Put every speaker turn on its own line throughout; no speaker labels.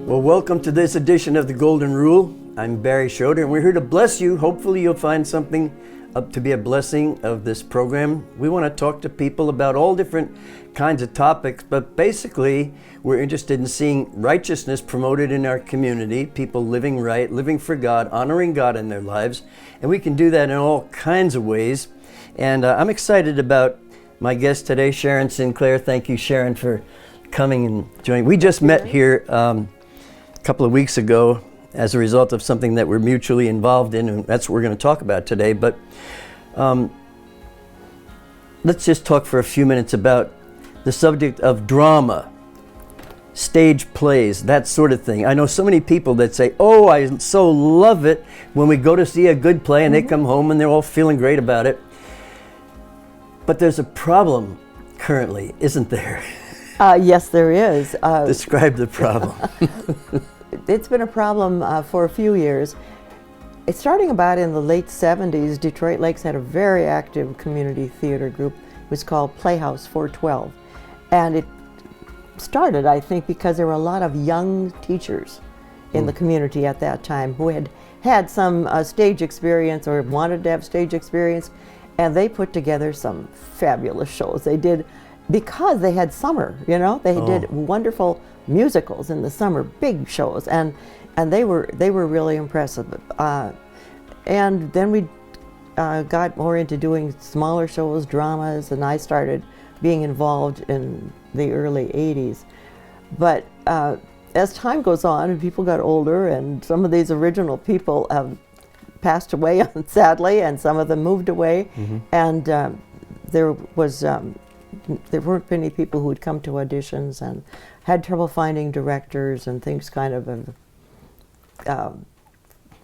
Well, welcome to this edition of The Golden Rule. I'm Barry Schroeder, and we're here to bless you. Hopefully you'll find something up to be a blessing of this program. We want to talk to people about all different kinds of topics, but basically we're interested in seeing righteousness promoted in our community, people living right, living for God, honoring God in their lives, and we can do that in all kinds of ways. And I'm excited about my guest today, Sharon Sinclair. Thank you, Sharon, for coming and joining. We just met here a couple of weeks ago as a result of something that we're mutually involved in, and that's what we're going to talk about today. But let's just talk for a few minutes about the subject of drama, stage plays, that sort of thing. I know so many people that say, oh, I so love it when we go to see a good play, and they come home and they're all feeling great about it. But there's a problem currently, isn't there?
Yes, there is.
Describe the problem.
It's been a problem for a few years. It's starting about in the late 70s. Detroit Lakes had a very active community theater group. It was called Playhouse 412. And it started, I think, because there were a lot of young teachers in the community at that time who had had some stage experience or wanted to have stage experience. And they put together some fabulous shows. They did, because they had summer, you know, they did wonderful musicals in the summer, big shows, and they were really impressive. And then we got more into doing smaller shows, dramas, and I started being involved in the early 80s. But as time goes on and people got older, and some of these original people have passed away, sadly, and some of them moved away, and there weren't many people who would come to auditions, and had trouble finding directors, and things kind of have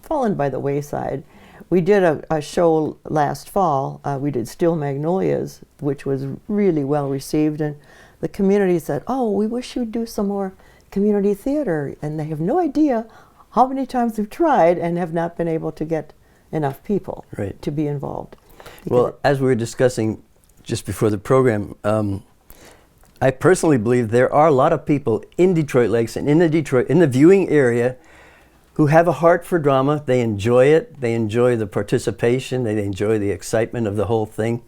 fallen by the wayside. We did a show last fall. We did Steel Magnolias, which was really well received, and the community said, oh, we wish you'd do some more community theater, and they have no idea how many times we've tried and have not been able to get enough people to be involved.
Well, as we were discussing just before the program, I personally believe there are a lot of people in Detroit Lakes and in the viewing area who have a heart for drama. They enjoy it. They enjoy the participation. They enjoy the excitement of the whole thing.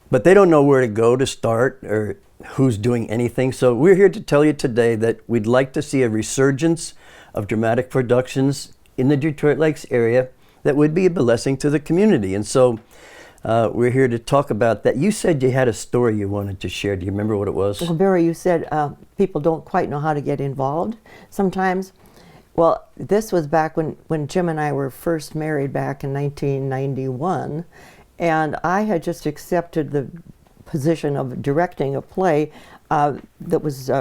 But they don't know where to go to start or who's doing anything. So we're here to tell you today that we'd like to see a resurgence of dramatic productions in the Detroit Lakes area that would be a blessing to the community. And so we're here to talk about that. You said you had a story you wanted to share. Do you remember what it was?
Well, Barry, you said people don't quite know how to get involved sometimes. Well, this was back when Jim and I were first married back in 1991, and I had just accepted the position of directing a play that was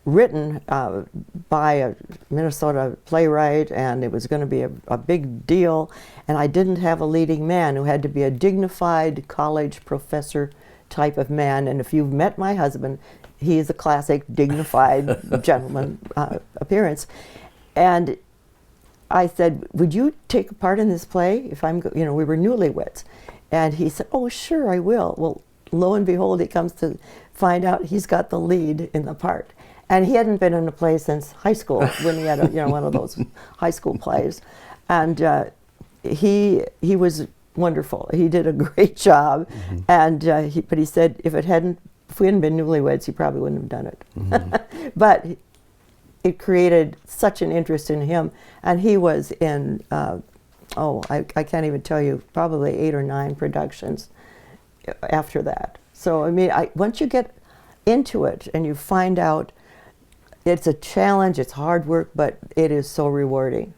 written by a Minnesota playwright, and it was going to be a big deal, and I didn't have a leading man who had to be a dignified college professor type of man. And if you've met my husband, he is a classic dignified gentleman appearance. And I said, would you take a part in this play if we were newlyweds? And he said, oh, sure, I will. Well, lo and behold, he comes to find out he's got the lead in the part. And he hadn't been in a play since high school, when he had one of those high school plays. And he was wonderful. He did a great job. And but he said if we hadn't been newlyweds, he probably wouldn't have done it. But it created such an interest in him. And he was in, I can't even tell you, probably 8 or 9 productions after that. So, I mean, once you get into it and you find out it's a challenge, it's hard work, but it is so rewarding.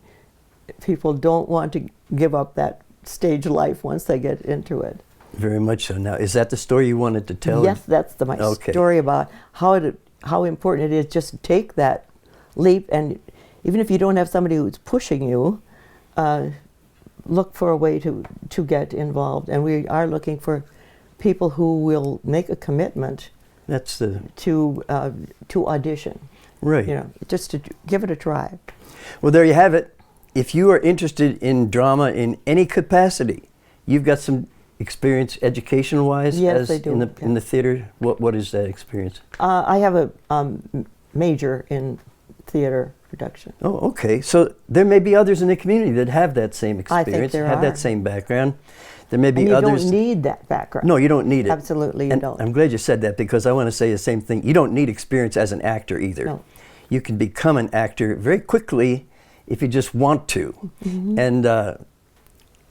People don't want to give up that stage life once they get into it.
Very much so. Now, is that the story you wanted to tell?
Yes, that's my story about how important it is just to take that leap, and even if you don't have somebody who's pushing you, look for a way to get involved. And we are looking for people who will make a commitment to audition.
Right.
Just to give it a try.
Well, there you have it. If you are interested in drama in any capacity, you've got some experience education-wise.
Yes, I do.
In the theater. What is that experience?
I have a major in theater production.
Oh, okay. So there may be others in the community that have that same
I think
experience,
there
have
are.
that same background. There may be
And you
others.
don't need that background.
No, you don't need it.
Absolutely, you
And
don't.
I'm glad you said that, because I want to say the same thing. You don't need experience as an actor either.
No.
You can become an actor very quickly if you just want to.
Mm-hmm.
And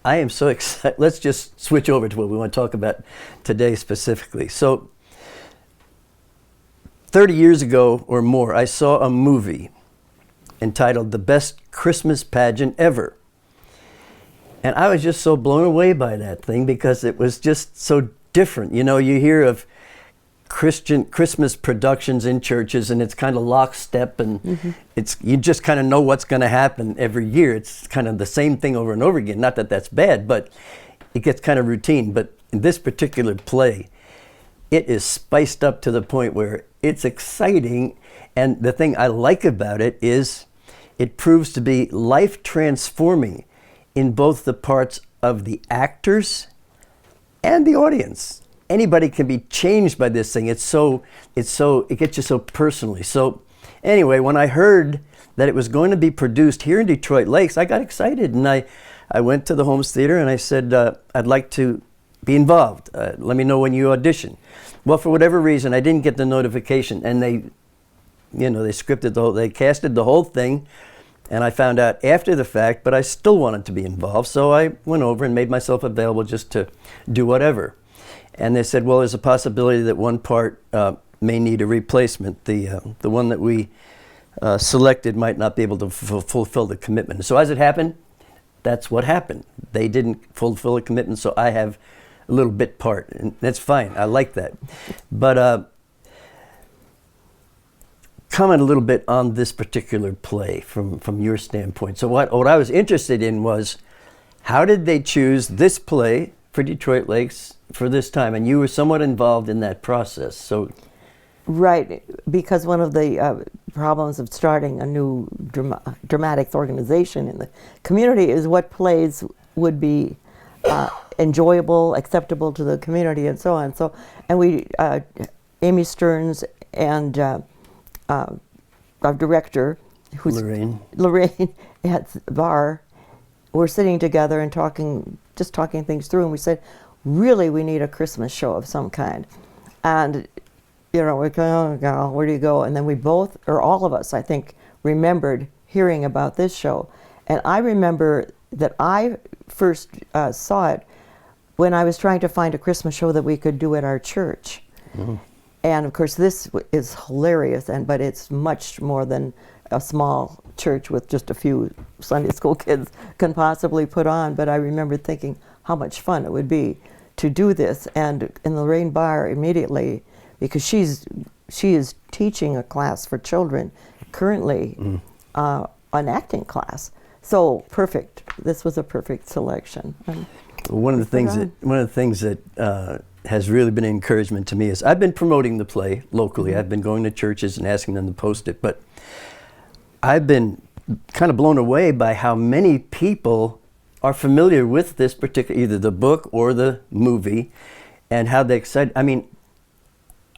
I am so excited. Let's just switch over to what we want to talk about today specifically. So 30 years ago or more, I saw a movie entitled The Best Christmas Pageant Ever. And I was just so blown away by that thing, because it was just so different. You know, you hear of Christian Christmas productions in churches, and it's kind of lockstep, and it's, you just kind of know what's going to happen every year. It's kind of the same thing over and over again. Not that that's bad, but it gets kind of routine. But in this particular play, it is spiced up to the point where it's exciting. And the thing I like about it is it proves to be life transforming in both the parts of the actors and the audience. Anybody can be changed by this thing. It gets you so personally. So anyway, when I heard that it was going to be produced here in Detroit Lakes, I got excited, and I went to the Holmes Theater and I said, I'd like to be involved. Let me know when you audition. Well, for whatever reason, I didn't get the notification, and they casted the whole thing. And I found out after the fact, but I still wanted to be involved. So I went over and made myself available just to do whatever. And they said, well, there's a possibility that one part may need a replacement. The one that we selected might not be able to fulfill the commitment. So as it happened, that's what happened. They didn't fulfill the commitment, so I have a little bit part. And that's fine. I like that. But comment a little bit on this particular play from your standpoint. So what I was interested in was, how did they choose this play for Detroit Lakes for this time? And you were somewhat involved in that process. So,
right, because one of the problems of starting a new dramatics organization in the community is what plays would be enjoyable, acceptable to the community, and so on. So, and we, Amy Stearns and our director, who's Lorraine at the bar, we're sitting together and talking things through, and we said, really, we need a Christmas show of some kind. And, you know, we're going, oh, where do you go? And then we both, or all of us, I think, remembered hearing about this show. And I remember that I first saw it when I was trying to find a Christmas show that we could do at our church. Mm-hmm. And of course, this is hilarious, but it's much more than a small church with just a few Sunday school kids can possibly put on. But I remember thinking how much fun it would be to do this. And in Lorraine Barr immediately, because she is teaching a class for children currently, an acting class. So perfect. This was a perfect selection.
One of the things that has really been an encouragement to me is I've been promoting the play locally. I've been going to churches and asking them to post it, but I've been kind of blown away by how many people are familiar with this particular, either the book or the movie, and how they excited. I mean,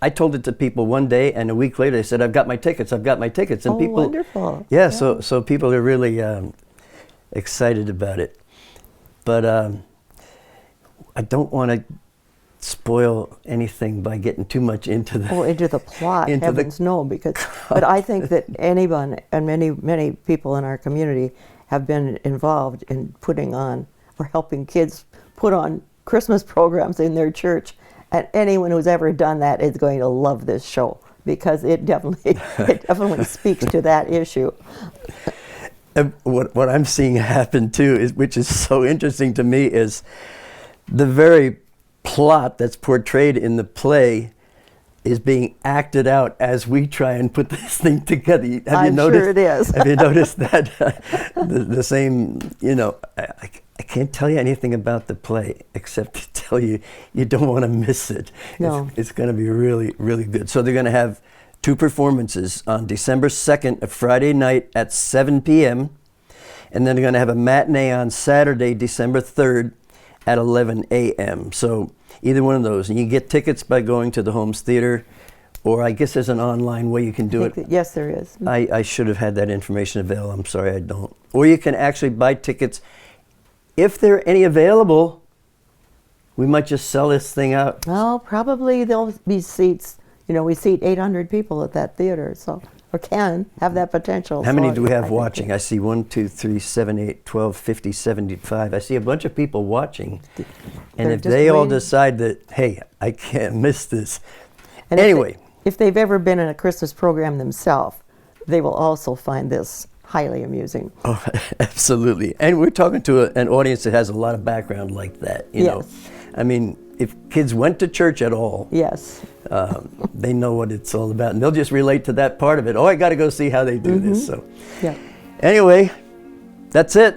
I told it to people one day, and a week later they said, I've got my tickets, and people,
wonderful.
Yeah, so people are really excited about it. But I don't want to spoil anything by getting too much into
the plot. No, but I think that anyone and many people in our community have been involved in putting on or helping kids put on Christmas programs in their church, and anyone who's ever done that is going to love this show, because it definitely speaks to that issue.
What I'm seeing happen too, which is so interesting to me, is the very plot that's portrayed in the play is being acted out as we try and put this thing together.
I'm sure it is.
Have you noticed that? The same, you know, I can't tell you anything about the play except to tell you don't want to miss it.
No.
It's going to be really, really good. So they're going to have 2 performances on December 2nd, a Friday night at 7 p.m. And then they're going to have a matinee on Saturday, December 3rd at 11 a.m. So either one of those. And you can get tickets by going to the Holmes Theater or I guess there's an online way you can do it.
Yes, there is.
I should have had that information available. I'm sorry I don't. Or you can actually buy tickets. If there are any available, we might just sell this thing out.
Well, probably there'll be seats. You know, we seat 800 people at that theater, so, or can have that potential.
How many do we
I
have
think
watching? I see 1, 2, 3, 7, 8, 12, 50, 75. I see a bunch of people watching. And
They're
if
just
they all
waiting.
decide that, hey, I can't miss this.
And
Anyway.
if they've ever been in a Christmas program themselves, they will also find this highly amusing.
Oh, absolutely. And we're talking to an audience that has a lot of background like that, you know.
Yes.
I mean, if kids went to church at all,
Yes.
they know what it's all about. And they'll just relate to that part of it. Oh, I got to go see how they do this. So
Yeah.
anyway, that's it.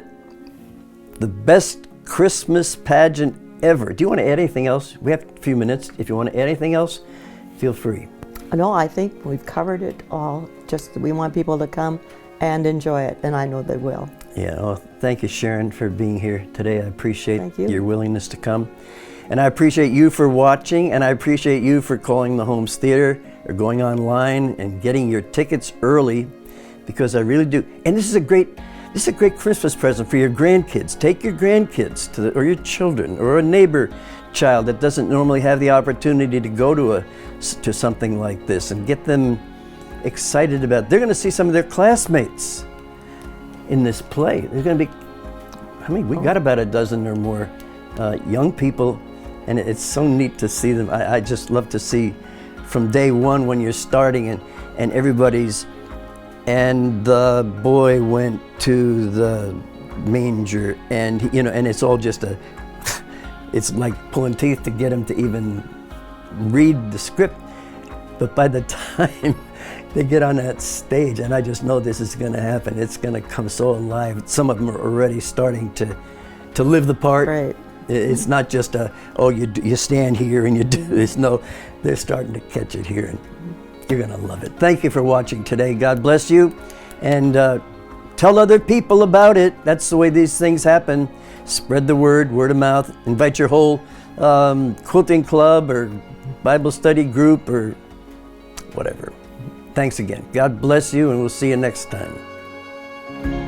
The best Christmas pageant ever. Do you want to add anything else? We have a few minutes. If you want to add anything else, feel free.
No, I think we've covered it all. Just we want people to come and enjoy it, and I know they will.
Yeah, well, thank you, Sharon, for being here today. I appreciate
Thank you.
your willingness to come. And I appreciate you for watching, and I appreciate you for calling the Holmes Theater or going online and getting your tickets early, because I really do. And this is a great Christmas present for your grandkids. Take your grandkids or your children or a neighbor child that doesn't normally have the opportunity to go to something like this, and get them excited about it. They're going to see some of their classmates in this play. There's going to be, we got about a dozen or more young people, and it's so neat to see them. I just love to see from day one when you're starting and everybody's, and the boy went to the manger, and you know, and it's all just it's like pulling teeth to get them to even read the script. But by the time they get on that stage, and I just know this is going to happen, it's going to come so alive. Some of them are already starting to live the part.
Right.
It's not just you stand here and you do this. No, they're starting to catch it here, and you're going to love it. Thank you for watching today. God bless you, and tell other people about it. That's the way these things happen. Spread the word of mouth. Invite your whole quilting club or Bible study group or whatever. Thanks again. God bless you, and we'll see you next time.